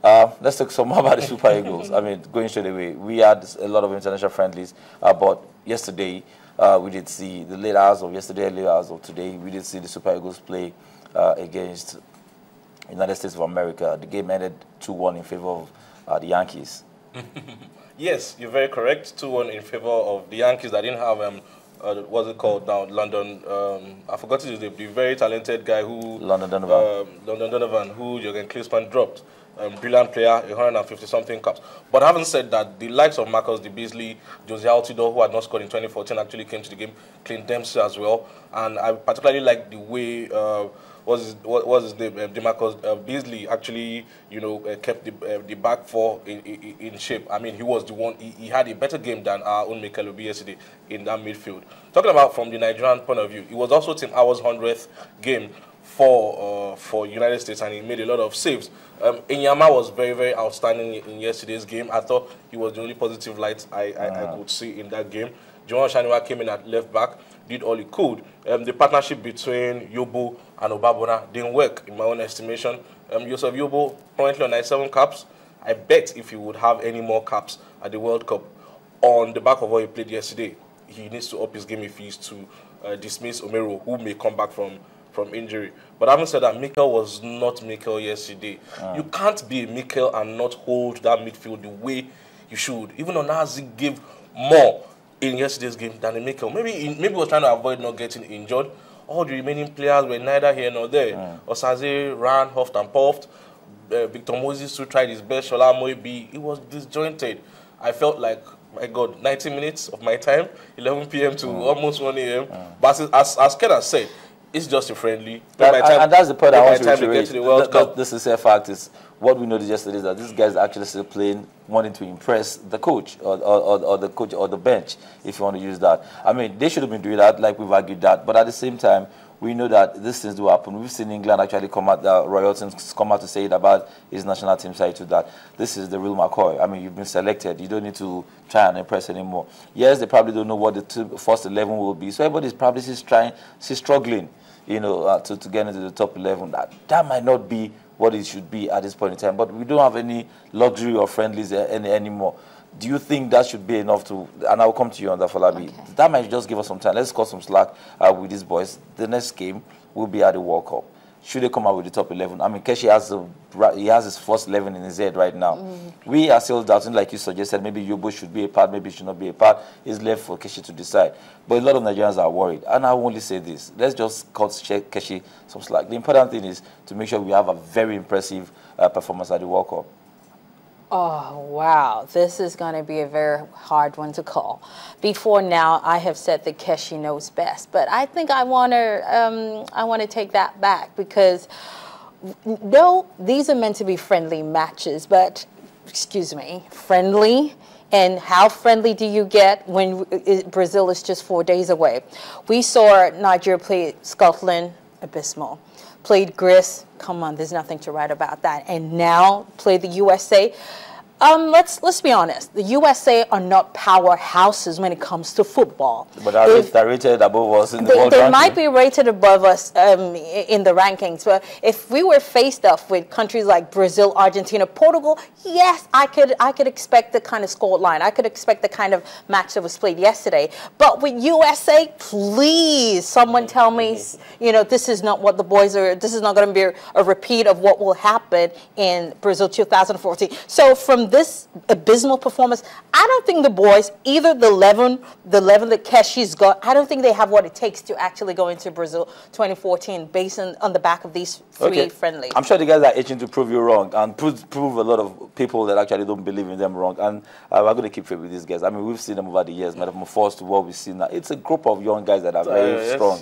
Let's talk some more about the Super Eagles. I mean, going straight away, we had a lot of international friendlies, but yesterday we did see the late hours of yesterday, late hours of today, we did see the Super Eagles play against United States of America. The game ended 2-1 in favor of the Yankees. Yes, you're very correct. 2-1 in favor of the Yankees. That didn't have what's it called now? London. I forgot his name. The very talented guy who London Donovan. London Donovan, who Jurgen Klinsmann dropped. Brilliant player, 150-something caps. But having said that, the likes of Marcus De Beasley, Jose Altidore, who had not scored in 2014, actually came to the game. Clint Dempsey as well, and I particularly like the way. What's his name? DeMarcus Beasley actually, kept the back four in shape. I mean, he was the one. He had a better game than our own Mikel Obi yesterday in that midfield. Talking about from the Nigerian point of view, it was also Tim Howard's 100th game for United States, and he made a lot of saves. Inyama was very, very outstanding in yesterday's game. I thought he was the only positive light I could see in that game. Johan Shaniwa came in at left back, did all he could. The partnership between Yobo and Obabona didn't work, in my own estimation. Joseph Yobo, currently on 97 caps. I bet if he would have any more caps at the World Cup, on the back of what he played yesterday, he needs to up his game if he's to dismiss Omero, who may come back from injury. But having said that, Mikel was not Mikel yesterday. You can't be Mikel and not hold that midfield the way you should. Even Onazi gave more in yesterday's game than Mikel. Maybe he was trying to avoid not getting injured. All the remaining players were neither here nor there. Osaze ran, huffed and puffed. Victor Moses who tried his best. Shola Moibi, he was disjointed. I felt like, my God, 90 minutes of my time, 11 p.m. to almost 1 a.m. But as Ken has said, it's just a friendly. And that's the point I want to reiterate. This is a fact. Is what we noticed yesterday is that these guys are actually still playing, wanting to impress the coach or the coach or the bench, if you want to use that. I mean, they should have been doing that, like we've argued that. But at the same time, we know that these things do happen. We've seen England actually come out, Roy Hodgson come out to say it about his national team side to that. This is the real McCoy. I mean, you've been selected. You don't need to try and impress anymore. Yes, they probably don't know what the first 11 will be. So everybody's probably struggling, to get into the top 11. That might not be what it should be at this point in time. But we don't have any luxury or friendlies anymore. Do you think that should be enough to, and I'll come to you on that, Afolabi. Okay. That might just give us some time. Let's cut some slack with these boys. The next game will be at the World Cup. Should they come out with the top 11? I mean, Keshi has his first 11 in his head right now. We are still doubting, like you suggested, maybe Yobo should be a part, maybe should not be a part. It's left for Keshi to decide. But a lot of Nigerians are worried. And I will only say this. Let's just cut Keshi some slack. The important thing is to make sure we have a very impressive performance at the World Cup. Oh, wow. This is going to be a very hard one to call. Before now, I have said that Keshi knows best. But I think I want to take that back because, no, these are meant to be friendly matches. But, excuse me, friendly? And how friendly do you get when Brazil is just 4 days away? We saw Nigeria play Scotland, abysmal. Played Greece, come on, there's nothing to write about that. And now play the USA. Let's be honest. The USA are not powerhouses when it comes to football. But they're rated above us in the world ranking. They might be rated above us in the rankings. But if we were faced off with countries like Brazil, Argentina, Portugal, yes, I could expect the kind of score line. I could expect the kind of match that was played yesterday. But with USA, please, someone tell me, this is not what the boys are. This is not going to be a repeat of what will happen in Brazil 2014. So from this abysmal performance, I don't think the boys, either the 11 that Keshi's got, I don't think they have what it takes to actually go into Brazil 2014 based on the back of these three friendlies. I'm sure the guys are itching to prove you wrong and prove a lot of people that actually don't believe in them wrong. And we're going to keep faith with these guys. I mean, we've seen them over the years, metamorphosed to what we've seen now. It's a group of young guys that are very strong.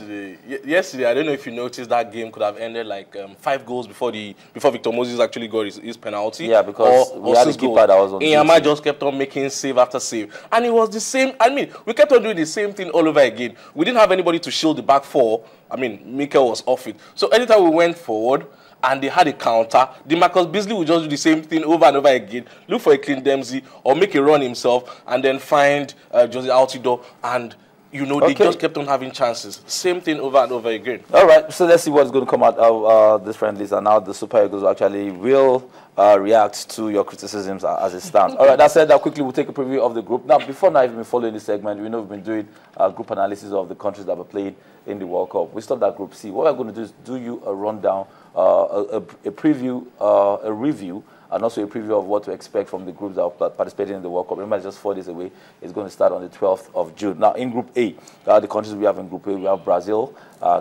Yesterday, I don't know if you noticed, that game could have ended like 5 goals before Victor Moses actually got his penalty. Yeah, because we had a keeper that was on Inyama just kept on making save after save. And it was the same. I mean, we kept on doing the same thing all over again. We didn't have anybody to shield the back four. I mean, Mikel was off it. So anytime we went forward and they had a counter, Marcus Beasley would just do the same thing over and over again. Look for a Clint Dempsey or make a run himself and then find Jose Altidore and you know, they just kept on having chances. Same thing over and over again. All right, so let's see what's going to come out of this friendlies, and now the Super Eagles actually will react to your criticisms as it stands. All right, that said, quickly we'll take a preview of the group. Now, before now, even following this segment, we know we've been doing group analysis of the countries that were played in the World Cup. We stopped at Group C. What we're going to do is do you a rundown, a preview, a review, and also a preview of what to expect from the groups that are participating in the World Cup. Remember, it's just 4 days away. It's going to start on the 12th of June. Now, in Group A, the countries we have in Group A, we have Brazil,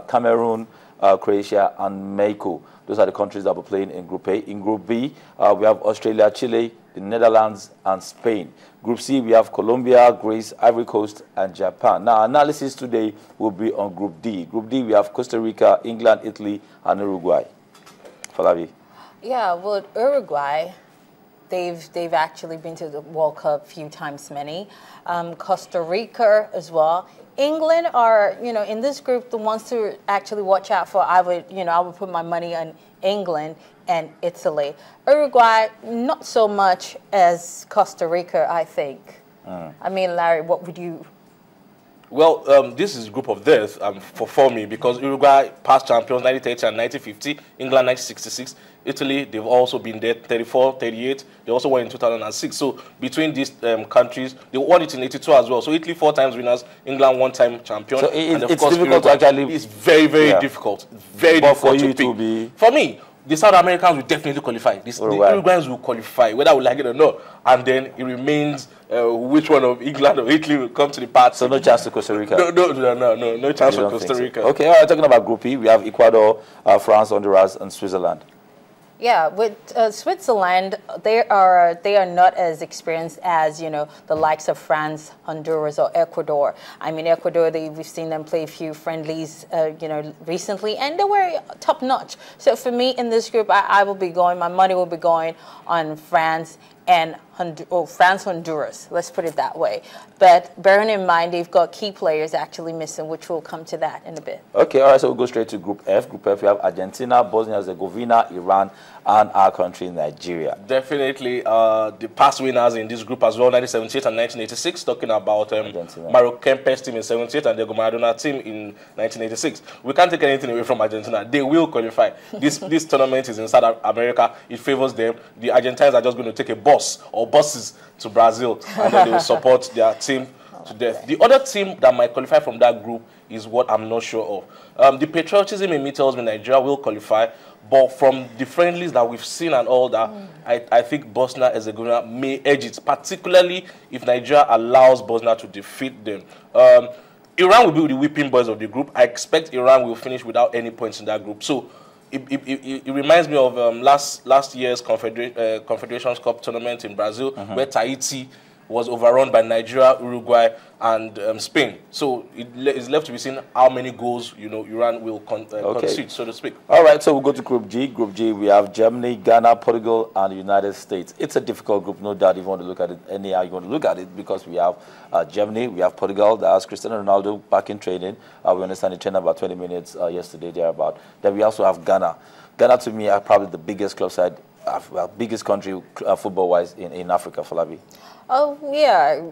Cameroon, Croatia, and Mexico. Those are the countries that will be playing in Group A. In Group B, we have Australia, Chile, the Netherlands, and Spain. Group C, we have Colombia, Greece, Ivory Coast, and Japan. Now, analysis today will be on Group D. Group D, we have Costa Rica, England, Italy, and Uruguay. Afolabi. Yeah, well, Uruguay, they've actually been to the World Cup a few times, many. Costa Rica as well. England are, you know, in this group, the ones to actually watch out for. I would put my money on England and Italy. Uruguay, not so much as Costa Rica, I think. I mean, Larry, what would you? Well, this is a group of death for me, because Uruguay, past champions, 1930 and 1950, England 1966, Italy, they've also been there, 34, 38, they also won in 2006. So between these countries, they won it in 82 as well. So Italy 4 times winners, England 1-time champion. So and of it's course, difficult Uruguay, to actually... It's very, very difficult. Very difficult for you to pick. To be... For me, the South Americans will definitely qualify. The Uruguayans will qualify, whether we like it or not. And then it remains which one of England or Italy will come to the party. So no chance to Costa Rica? No chance for Costa Rica. So. Okay, all right, talking about Group E, we have Ecuador, France, Honduras, and Switzerland. Yeah, with Switzerland, they are not as experienced as, you know, the likes of France, Honduras, or Ecuador. I mean, Ecuador, we've seen them play a few friendlies, you know, recently, and they were top notch. So for me in this group, I will be going. My money will be going on France and Honduras. Let's put it that way. But bearing in mind, they've got key players actually missing, which we'll come to that in a bit. Okay, all right, so we'll go straight to Group F. Group F, we have Argentina, Bosnia-Herzegovina, Iran, and our country, Nigeria. Definitely the past winners in this group as well, 1978 and 1986, talking about Mario Kempes team in 78 and Diego Maradona team in 1986. We can't take anything away from Argentina. They will qualify. This tournament is in South America. It favors them. The Argentines are just going to take a bus or buses to Brazil, and then they will support their team to death. The other team that might qualify from that group is what I'm not sure of. The patriotism in me tells me Nigeria will qualify, but from the friendlies that we've seen and all that, I think Bosnia-Herzegovina may edge it, particularly if Nigeria allows Bosnia to defeat them. Iran will be the whipping boys of the group. I expect Iran will finish without any points in that group. So it reminds me of last year's Confederations Cup tournament in Brazil, where Tahiti was overrun by Nigeria, Uruguay, and Spain. So it's left to be seen how many goals, you know, Iran will concede, so to speak. All right, so we'll go to Group G. Group G, we have Germany, Ghana, Portugal, and the United States. It's a difficult group, no doubt, if you want to look at it anyhow you want to look at it, because we have Germany, we have Portugal, that has Cristiano Ronaldo back in training. We understand he trained about 20 minutes yesterday, thereabout. Then we also have Ghana. Ghana, to me, are probably the biggest club side, biggest country football-wise in Africa, Afolabi. Oh, yeah,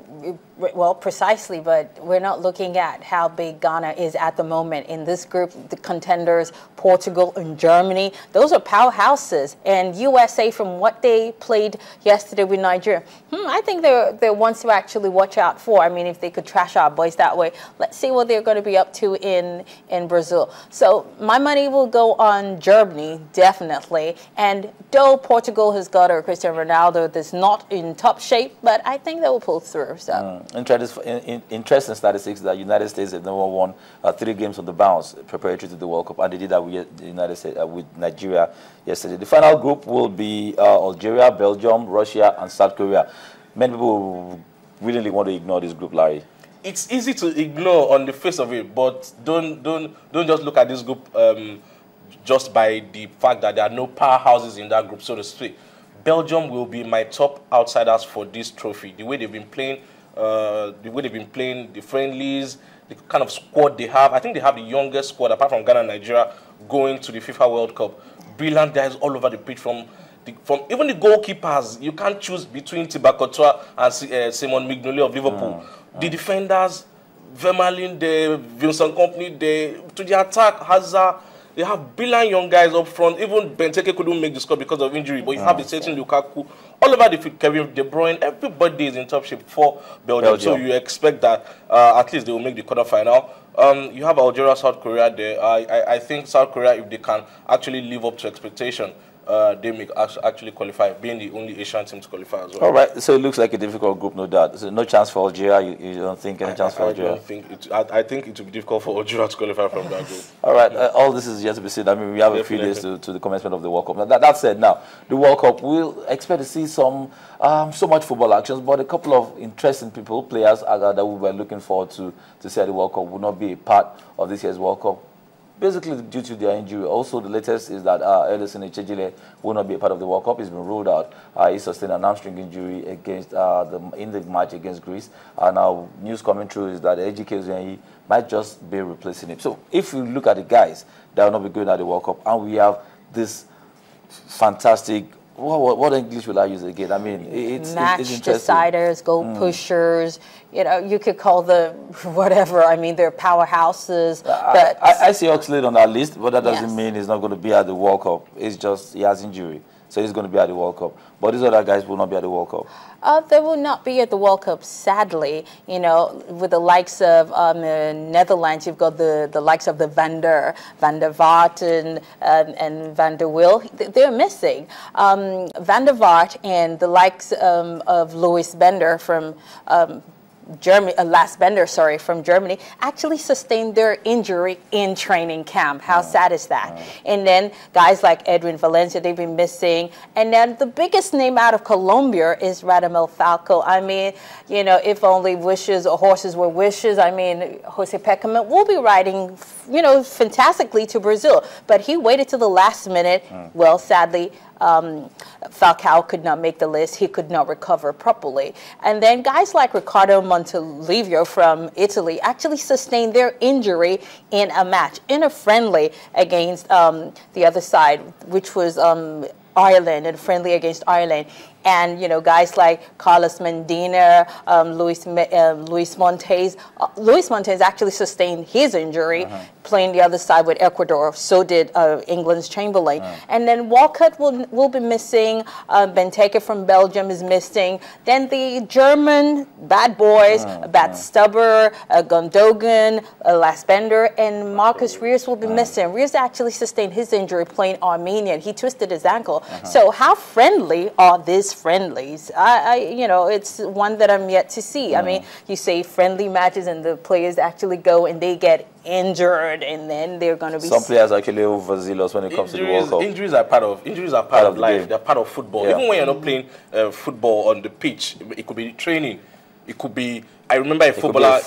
well, precisely, but we're not looking at how big Ghana is at the moment. In this group, the contenders, Portugal and Germany, those are powerhouses. And USA, from what they played yesterday with Nigeria, I think they're ones to actually watch out for. I mean, if they could trash our boys that way, let's see what they're going to be up to in Brazil. So my money will go on Germany, definitely. And though Portugal has got a Cristiano Ronaldo that's not in top shape, but I think they will pull through. So interesting statistics that United States have never won 3 games on the bounce preparatory to the World Cup, and they did that with the United States with Nigeria yesterday. The final group will be Algeria, Belgium, Russia, and South Korea. Many people willingly want to ignore this group, Larry. It's easy to ignore on the face of it, but don't just look at this group just by the fact that there are no powerhouses in that group, so to speak. Belgium will be my top outsiders for this trophy. The way they've been playing, the friendlies, the kind of squad they have. I think they have the youngest squad, apart from Ghana and Nigeria, going to the FIFA World Cup. Brilliant guys all over the pitch, from even the goalkeepers. You can't choose between Thibaut Courtois and Simon Mignolet of Liverpool. The defenders, Vermaelen there, Vincent Kompany there. To the attack, Hazard. They have brilliant young guys up front. Even Benteke couldn't make the score because of injury. But you have a certain Lukaku. All over the field, Kevin De Bruyne. Everybody is in top shape for Belgium. So you expect that at least they will make the quarterfinal. You have Algeria, South Korea there. I think South Korea, if they can actually live up to expectation, they may actually qualify, being the only Asian team to qualify as well. All right, so it looks like a difficult group, no doubt. So no chance for Algeria. You don't think any chance for Algeria? I think it will be difficult for Algeria to qualify from that group. All right, all this is yet to be said. I mean, we have a few days to the commencement of the World Cup. Now, that said, now the World Cup, we'll expect to see some so much football actions, but a couple of interesting players that we were looking forward to see at the World Cup will not be a part of this year's World Cup. Basically, due to their injury. Also, the latest is that Ederson Echejile will not be a part of the World Cup. He's been ruled out. He sustained an hamstring injury against in the match against Greece. Now, news coming through is that Ejike might just be replacing him. So, if you look at the guys that will not be going at the World Cup, and we have this fantastic. What English will I use again? I mean, it's interesting. Deciders, goal pushers. You know, you could call them whatever. I mean, they're powerhouses. But I see Oxlade on that list, but that doesn't mean he's not going to be at the World Cup. It's just he has injury, so he's going to be at the World Cup. But these other guys will not be at the World Cup. They will not be at the World Cup, sadly. You know, with the likes of the Netherlands, you've got the likes of the Van der Vaart and Van der Wiel. They're missing. Van der Vaart and the likes of Louis Bender from Germany, from Germany, actually sustained their injury in training camp. How sad is that? And then guys like Edwin Valencia, they've been missing. And then the biggest name out of Colombia is Radamel Falcao. I mean, you know, if only wishes or horses were wishes. I mean, Jose Peckerman will be riding, you know, fantastically to Brazil, but he waited till the last minute. Well, sadly, Falcao could not make the list. He could not recover properly. And then guys like Ricardo Montolivo from Italy actually sustained their injury in a match, in a friendly against the other side, which was Ireland, and friendly against Ireland. And, you know, guys like Carlos Mendina, Luis Montes. Luis Montes actually sustained his injury playing the other side with Ecuador. So did England's Chamberlain. And then Walcott will be missing. Benteke from Belgium is missing. Then the German bad boys, Bad Stubber, Gundogan, Lasbender, and Marcus Reus will be missing. Reus actually sustained his injury playing Armenia. He twisted his ankle. So how friendly are these friendlies? You know, it's one that I'm yet to see. I mean, you say friendly matches and the players actually go and they get injured, and then they're going to be... Some players actually overzealous when it comes to the World Cup. Injuries are part of life. They're part of football. Yeah. Even when you're not playing football on the pitch, it could be training. It could be... I remember a footballer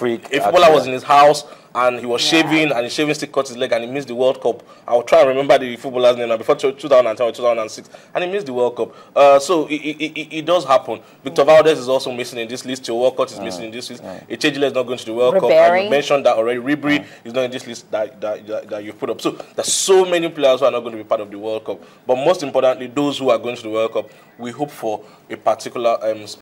was in his house and he was shaving, and his shaving stick cut his leg and he missed the World Cup. I'll try and remember the footballer's name now, before 2010 or 2006, and he missed the World Cup. So it does happen. Victor Valdez is also missing in this list. Joe Walcott is missing in this list. Echejile is not going to the World Cup. And you mentioned that already. Ribery is not in this list that you put up. So there's so many players who are not going to be part of the World Cup. But most importantly, those who are going to the World Cup, we hope for a particular